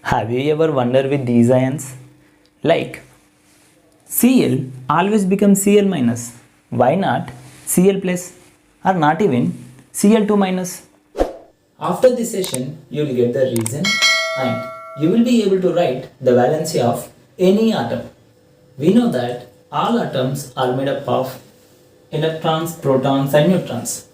Have you ever wondered with these ions? Like Cl always becomes Cl minus. Why not Cl plus or not even Cl2 minus? After this session, you will get the reason and you will be able to write the valency of any atom. We know that all atoms are made up of electrons, protons and neutrons.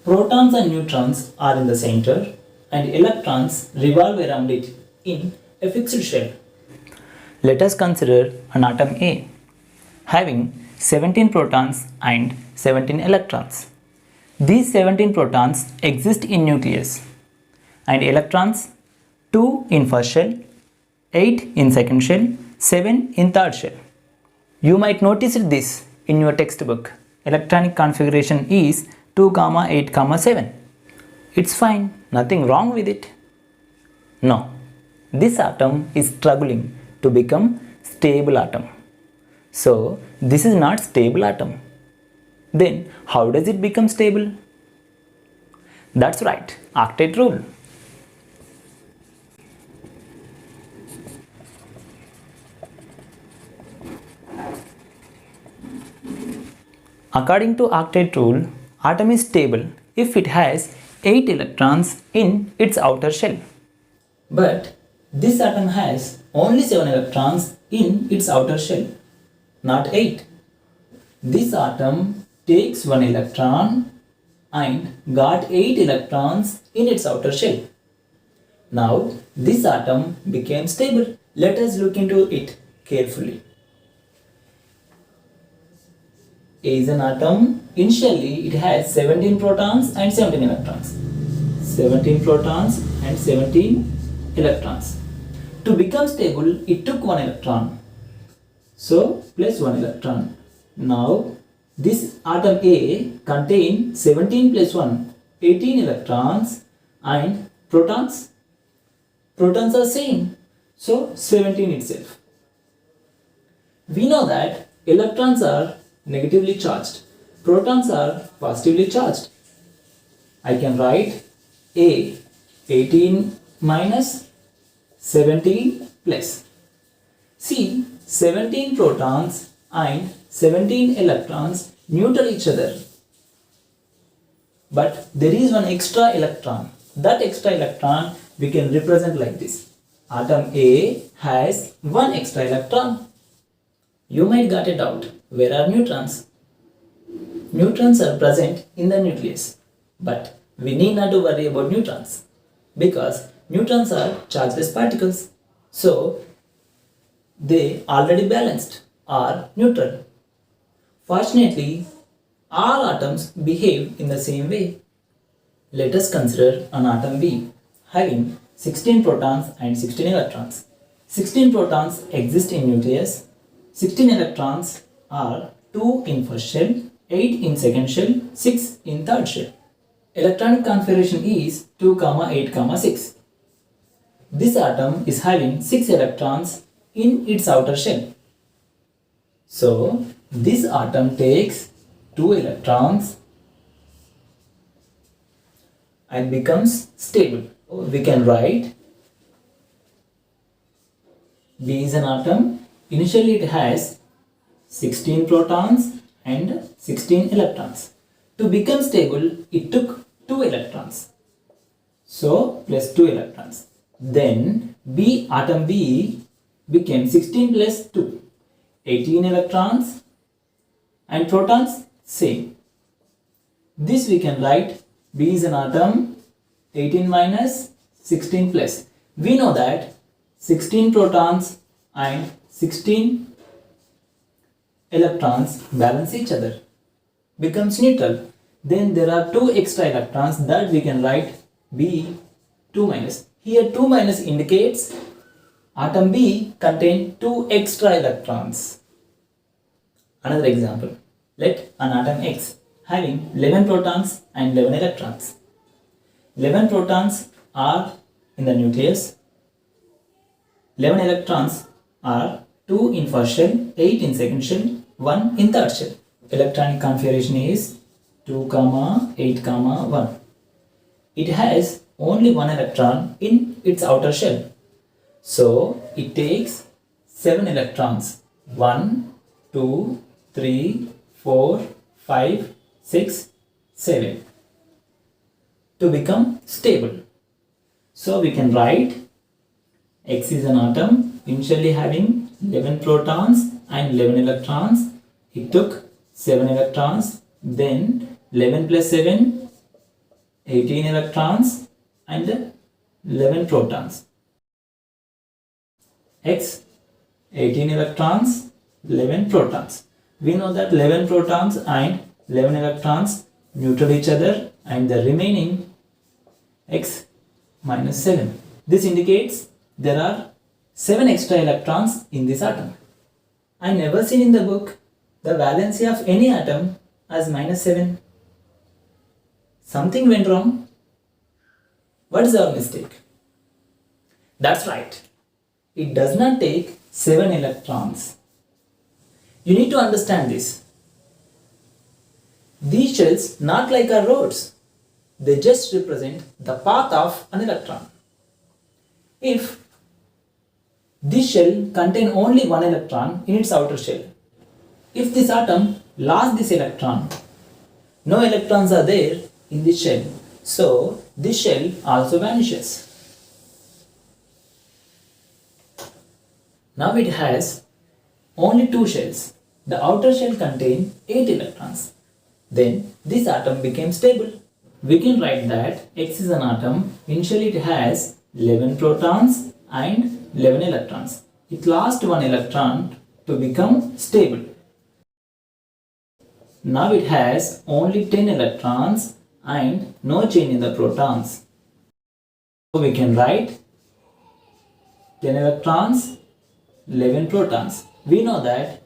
Protons and neutrons are in the center and electrons revolve around it in a fixed shell. Let us consider an atom A having 17 protons and 17 electrons. These 17 protons exist in nucleus and electrons 2 in first shell, 8 in second shell, 7 in third shell. You might notice this in your textbook. Electronic configuration is 2, 8, 7. It's fine, nothing wrong with it. No, this atom is struggling to become stable atom. So, this is not stable atom. Then, how does it become stable? That's right, octet rule. According to octet rule, atom is stable if it has 8 electrons in its outer shell. But this atom has only 7 electrons in its outer shell, not 8. This atom takes 1 electron and got 8 electrons in its outer shell. Now this atom became stable. Let us look into it carefully. A is an atom. Initially it has 17 protons and 17 electrons. 17 protons and 17 electrons. To become stable, it took 1 electron. So, plus 1 electron. Now, this atom A contains 17 plus 1, 18 electrons and protons. Protons are same. So, 17 itself. We know that electrons are negatively charged. Protons are positively charged. I can write A 18 minus 17 plus. See, 17 protons and 17 electrons neutral each other. But there is one extra electron. That extra electron we can represent like this. Atom A has one extra electron. You might get a doubt. Where are neutrons? Neutrons are present in the nucleus. But we need not to worry about neutrons because neutrons are chargeless particles. So, they already balanced or neutral. Fortunately, all atoms behave in the same way. Let us consider an atom B having 16 protons and 16 electrons. 16 protons exist in nucleus. 16 electrons are 2 in first shell, 8 in second shell, 6 in third shell. Electronic configuration is 2, 8, 6. This atom is having 6 electrons in its outer shell. So, this atom takes 2 electrons and becomes stable. We can write B is an atom. Initially it has 16 protons and 16 electrons. To become stable, it took 2 electrons. So, plus 2 electrons. Then, atom B became 16 plus 2. 18 electrons and protons same. This we can write B is an atom 18 minus 16 plus. We know that 16 protons and 16 electrons balance each other, becomes neutral. Then there are 2 extra electrons that we can write B 2 minus. Here 2 minus indicates atom B contains 2 extra electrons. Another example, let an atom X having 11 protons and 11 electrons. 11 protons are in the nucleus. 11 electrons are 2 in first shell, 8 in second shell, 1 in third shell. Electronic configuration is 2, 8, 1. It has only one electron in its outer shell. So it takes 7 electrons. 1, 2, 3, 4, 5, 6, 7 to become stable. So we can write X is an atom initially having 11 protons and 11 electrons. It took 7 electrons, then 11 plus 7, 18 electrons and 11 protons. X, 18 electrons, 11 protons. We know that 11 protons and 11 electrons neutral each other and the remaining X minus 7. This indicates there are 7 extra electrons in this atom. I never seen in the book the valency of any atom as minus 7. Something went wrong. What is our mistake? That's right. It does not take 7 electrons. You need to understand this. These shells not like our roads. They just represent the path of an electron. If this shell contains only one electron in its outer shell, if this atom lost this electron, no electrons are there in this shell, so this shell also vanishes. Now it has only 2 shells. The outer shell contains 8 electrons. Then this atom became stable. We can write that X is an atom. Initially it has 11 protons and 11 electrons. It lost 1 electron to become stable. Now it has only 10 electrons and no change in the protons. So we can write 10 electrons, 11 protons. We know that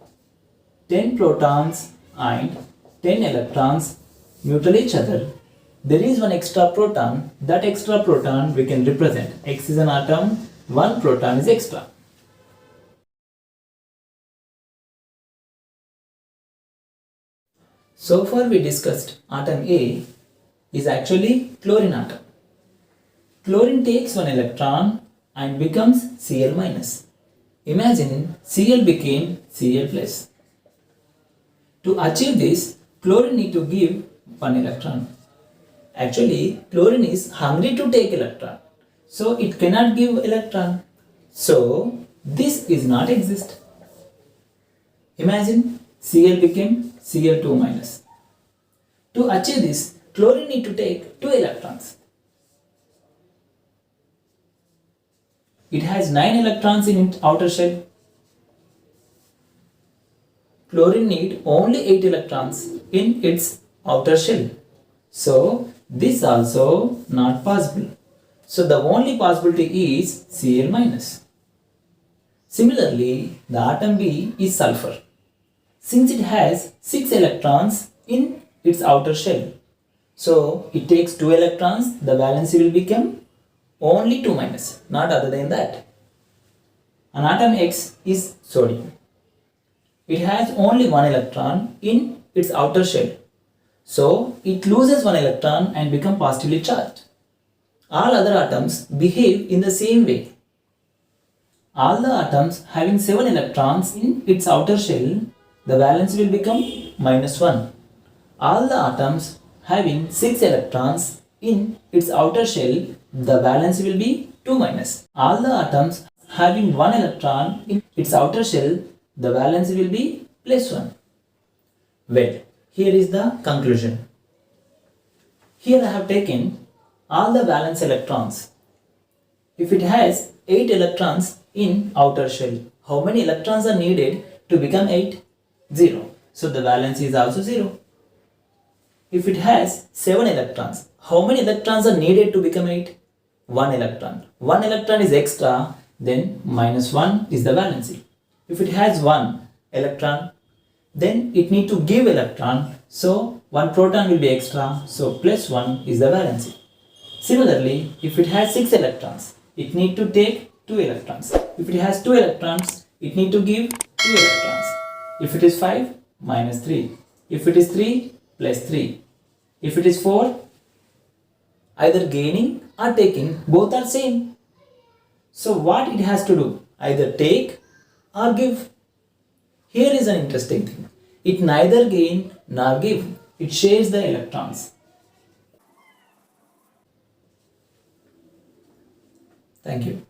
10 protons and 10 electrons neutral each other. There is one extra proton. That extra proton we can represent. X is an atom, 1 proton is extra. So far we discussed atom A is actually chlorine atom. Chlorine takes 1 electron and becomes Cl minus. Imagine Cl became Cl plus. To achieve this, chlorine need to give 1 electron. Actually, chlorine is hungry to take electron. So it cannot give electron. So this is not exist. Imagine Cl became Cl2 minus. To achieve this, chlorine need to take 2 electrons. It has 9 electrons in its outer shell. Chlorine need only 8 electrons in its outer shell. So this also not possible. So the only possibility is Cl minus. Similarly, the atom B is sulfur. Since it has 6 electrons in its outer shell, so it takes 2 electrons, the valency will become only 2 minus, not other than that. An atom X is sodium. It has only 1 electron in its outer shell. So it loses 1 electron and becomes positively charged. All other atoms behave in the same way. All the atoms having 7 electrons in its outer shell, the valence will become minus 1. All the atoms having 6 electrons in its outer shell, the valence will be 2 minus. All the atoms having 1 electron in its outer shell, the valence will be plus 1. Well, here is the conclusion. Here I have taken all the valence electrons. If it has 8 electrons in outer shell, how many electrons are needed to become 8? 0. So the valence is also 0. If it has 7 electrons, how many electrons are needed to become 8? 1 electron. 1 electron is extra, then minus 1 is the valency. If it has 1 electron, then it need to give electron, so 1 proton will be extra, so plus 1 is the valency. Similarly, if it has 6 electrons, it need to take 2 electrons. If it has 2 electrons, it need to give 2 electrons. If it is 5, minus 3. If it is 3, plus 3. If it is 4, either gaining or taking, both are same. So what it has to do? Either take or give. Here is an interesting thing. It neither gain nor give. It shares the electrons. Thank you.